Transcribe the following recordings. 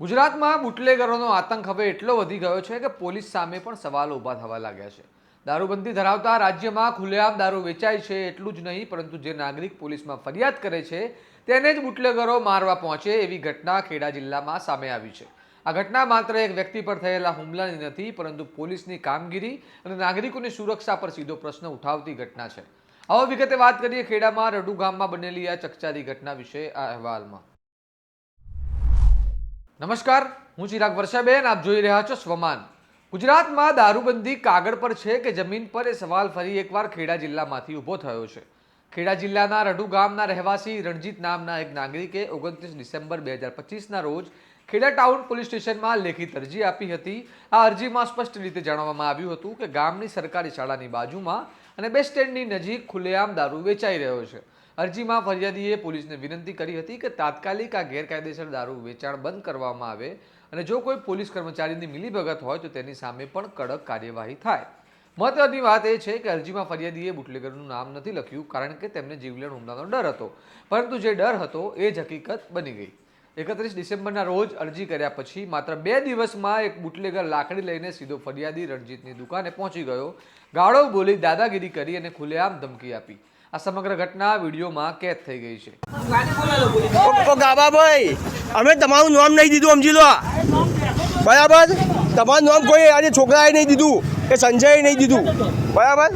ગુજરાતમાં બુટલેગરોનો આતંક હવે એટલો વધી ગયો છે કે પોલીસ સામે પણ સવાલો ઊભા થવા લાગ્યા છે। દારૂબંધી ધરાવતા રાજ્યમાં ખુલ્લેઆમ દારૂ વેચાય છે એટલું જ નહીં, પરંતુ જે નાગરિક પોલીસમાં ફરિયાદ કરે છે તેને જ બુટલેગરો મારવા પહોંચે એવી ઘટના ખેડા જિલ્લામાં સામે આવી છે। આ ઘટના માત્ર એક વ્યક્તિ પર થયેલા હુમલાની નથી, પરંતુ પોલીસની કામગીરી અને નાગરિકોની સુરક્ષા પર સીધો પ્રશ્ન ઉઠાવતી ઘટના છે। આવો વિગતે વાત કરીએ ખેડામાં રડુ ગામમાં બનેલી આ ચકચારી ઘટના વિશે આ અહેવાલમાં। નમસ્કાર, હું ચિરાગ વર્ષાબેન, આપ જોઈ રહ્યા છો સ્વમાન। ગુજરાતમાં દારૂબંધી કાગળ પર છે કે જમીન પર એ સવાલ ફરી એકવાર ખેડા જિલ્લામાંથી ઊભો થયો છે। ખેડા જિલ્લાના રડુ ગામના રહેવાસી રણજીત નામના એક નાગરિકે 29 ડિસેમ્બર 2025ના રોજ ખેડા ટાઉન પોલીસ સ્ટેશનમાં લેખિત અરજી આપી હતી। આ અરજીમાં સ્પષ્ટ રીતે જણાવવામાં આવ્યું હતું કે ગામની સરકારી શાળાની બાજુમાં અને બસ સ્ટેન્ડની નજીક ખુલ્લેઆમ દારૂ વેચાઈ રહ્યો છે। અરજીમાં ફરિયાદીએ પોલીસને વિનંતી કરી હતી કે તાત્કાલિક આ ગેરકાયદેસર દારૂ વેચાણ બંધ કરવામાં આવે અને જો કોઈ પોલીસ કર્મચારીની મિલીભગત હોય તો તેની સામે પણ કડક કાર્યવાહી થાય। મહત્વની વાત એ છે કે અરજીમાં ફરિયાદીએ બુટલેગરનું નામ નથી લખ્યું, કારણ કે તેમને જીવલેણ હુમલાનો ડર હતો, પરંતુ જે ડર હતો એ જ હકીકત બની ગઈ। 31 ડિસેમ્બરના રોજ અરજી કર્યા પછી માત્ર 2 દિવસમાં એક બુટલેગર લાકડી લઈને સીધો ફરિયાદી રણજીતની દુકાને પહોંચી ગયો, ગાળો બોલી, દાદાગીરી કરી અને ખુલ્લેઆમ ધમકી આપી। આ સમગ્ર ઘટના વિડીયોમાં કેદ થઈ ગઈ છે। ઓ ગાબાભાઈ, અમે તમારું નામ નહીં દીધું, સમજી લો, બરાબર? તમારું નામ કોઈ આજે છોકરાએ નહીં દીધું કે સંજયે નહીં દીધું, બરાબર?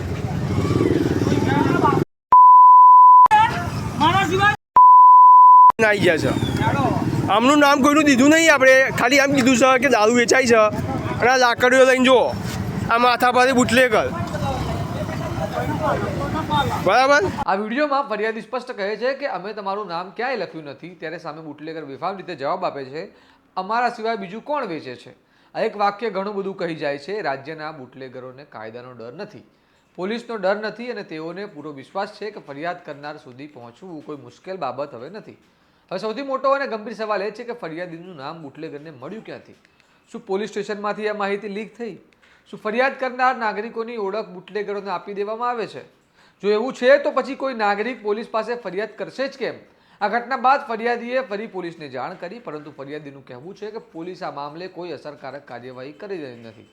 આવી ગયા છે, આમનું નામ કોઈનું દીધું નહીં, આપણે ખાલી આમ કીધું છે કે દારૂ વેચાય છે અને આ લાકડીઓ લઈને જુઓ, આ માથા પર બુટલેગર, બરાબર? આ વિડીયોમાં ફરિયાદી સ્પષ્ટ કહે છે કે અમે તમારું નામ ક્યાંય લખ્યું નથી, ત્યારે સામે બુટલેગર બેફામ રીતે જવાબ આપે છે, અમારા સિવાય બીજું કોણ વેચે છે? આ એક વાક્ય ઘણું બધું કહી જાય છે। રાજ્યના બુટલેગરોને કાયદાનો ડર નથી, પોલીસનો ડર નથી અને તેઓને પૂરો વિશ્વાસ છે કે ફરિયાદ કરનાર સુધી પહોંચવું કોઈ મુશ્કેલ બાબત હવે નથી। હવે સૌથી મોટો અને ગંભીર સવાલ એ છે કે ફરિયાદીનું નામ બુટલેગરને મળ્યું ક્યાંથી? શું પોલીસ સ્ટેશનમાંથી આ માહિતી લીક થઈ? શું ફરિયાદ કરનાર નાગરિકોની ઓળખ બુટલેગરોને આપી દેવામાં આવે છે? જો એવું છે તો પછી કોઈ નાગરિક પોલીસ પાસે ફરિયાદ કરશે જ કેમ? આ ઘટના બાદ ફરિયાદીએ ફરી પોલીસને જાણ કરી, પરંતુ ફરિયાદીનું કહેવું છે કે પોલીસ આ મામલે કોઈ અસરકારક કાર્યવાહી કરી રહી નથી।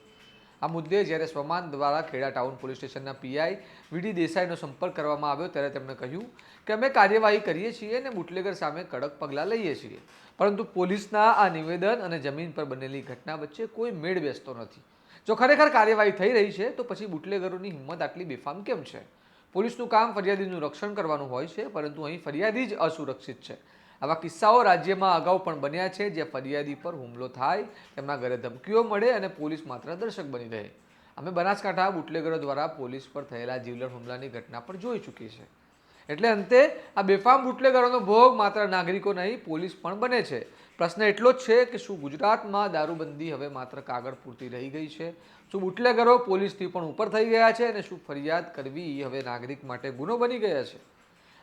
આ મુદ્દે જ્યારે સ્વમાન દ્વારા ખેડા ટાઉન પોલીસ સ્ટેશનના પીઆઈ વીડી દેસાઈનો સંપર્ક કરવામાં આવ્યો ત્યારે તેમણે કહ્યું કે અમે કાર્યવાહી કરીએ છીએ અને બુટલેગર સામે કડક પગલાં લઈએ છીએ, પરંતુ પોલીસના આ નિવેદન અને જમીન પર બનેલી ઘટના વચ્ચે કોઈ મેળ બેસતો નથી। જો ખરેખર કાર્યવાહી થઈ રહી છે તો પછી બુટલેગરોની હિંમત આટલી બેફામ કેમ છે? પોલીસનું કામ ફરિયાદીનું રક્ષણ કરવાનું હોય છે, પરંતુ અહીં ફરિયાદી જ અસુરક્ષિત છે। આવા કિસ્સાઓ રાજ્યમાં અગાઉ પણ બન્યા છે, જ્યાં ફરિયાદી પર હુમલો થાય, તેમના ઘરે ધમકીઓ મળે અને પોલીસ માત્ર દર્શક બની રહે। અમે બનાસકાંઠા બુટલેગરો દ્વારા પોલીસ પર થયેલા જીવલેણ હુમલાની ઘટના પણ જોઈ ચૂકી છે। એટલે અંતે આ બેફામ બુટલેગરોનો ભોગ માત્ર નાગરિકો નહીં, પોલીસ પણ બને છે। પ્રશ્ન એટલો જ છે કે શું ગુજરાતમાં દારૂબંધી હવે માત્ર કાગળ પૂરતી રહી ગઈ છે? શું બુટલેગરો પોલીસથી પણ ઉપર થઈ ગયા છે અને શું ફરિયાદ કરવી હવે નાગરિક માટે ગુનો બની ગયા છે?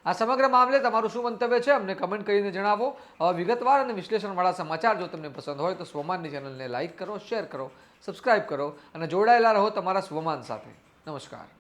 આ સમગ્ર મામલે તમારું શું મંતવ્ય છે અમને કમેન્ટ કરીને જણાવો। આવા વિગતવાર અને વિશ્લેષણવાળા સમાચાર જો તમને પસંદ હોય તો સ્વમાનની ચેનલને લાઇક કરો, શેર કરો, સબસ્ક્રાઇબ કરો અને જોડાયેલા રહો તમારા સ્વમાન સાથે। નમસ્કાર।